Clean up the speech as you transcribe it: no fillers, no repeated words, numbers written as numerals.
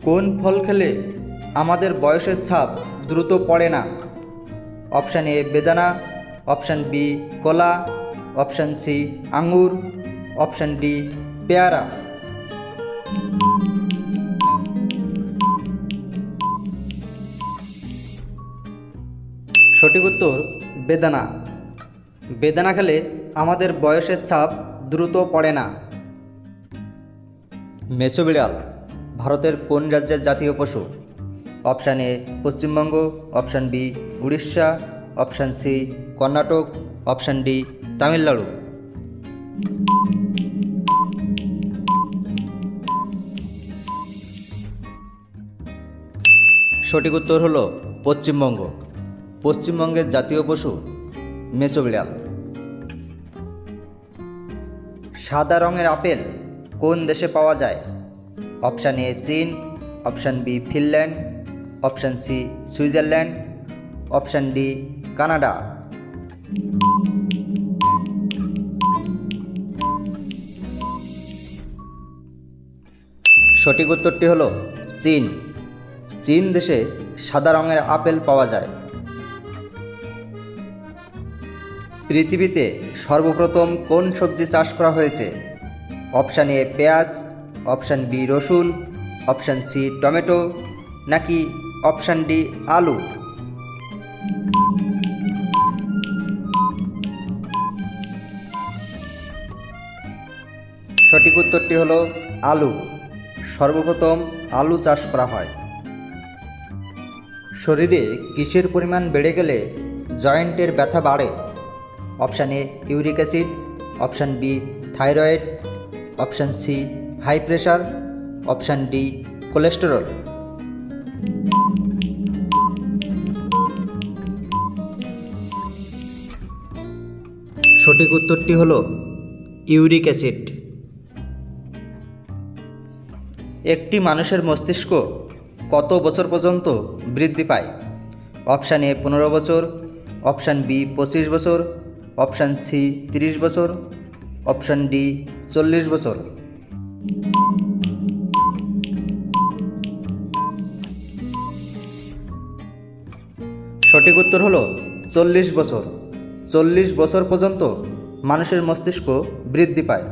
কোন ফল খেলে আমাদের বয়সের ছাপ দ্রুত পড়ে না? অপশান এ বেদানা, অপশান বি কলা, অপশান সি আঙ্গুর, অপশান ডি পেয়ারা। সঠিক উত্তর বেদানা। বেদানা খেলে আমাদের বয়সের ছাপ দ্রুত পড়ে না। মেছো বিড়াল ভারতের কোন রাজ্যের জাতীয় পশু? Option A Paschimbanga, option B Orissa, option C Karnataka, option D Tamil Nadu. সঠিক উত্তর হলো পশ্চিমবঙ্গ। পশ্চিমবঙ্গের জাতীয় পশু মেছো বিড়াল। সাদা রঙের আপেল কোন দেশে পাওয়া যায়? অপশান এ চীন, option B Finland, option C Switzerland, option D Canada. সঠিক উত্তরটি হলো চীন। চীন দেশে সাদা রঙের আপেল পাওয়া যায়। পৃথিবীতে সর্বপ্রথম কোন সবজি চাষ করা হয়েছে? অপশান এ পেঁয়াজ, অপশান বি রসুন, অপশান সি টমেটো, নাকি অপশান ডি আলু? সঠিক উত্তরটি হলো আলু। সর্বপ্রথম আলু চাষ করা হয়। শরীরে কিসের পরিমাণ বেড়ে গেলে জয়েন্টের ব্যথা বাড়ে? Option A uric acid, option B thyroid, option C high pressure, option D cholesterol. সঠিক উত্তরটি হলো ইউরিক অ্যাসিড। একটি মানুষের মস্তিষ্ক কত বছর পর্যন্ত বৃদ্ধি পায়? অপশান এ 15 বছর, অপশান বি 25 বছর, অপশান সি 30 বছর, অপশান ডি 40 বছর। সঠিক উত্তর হলো 40 বছর। 40 বছর পর্যন্ত মানুষের মস্তিষ্ক বৃদ্ধি পায়।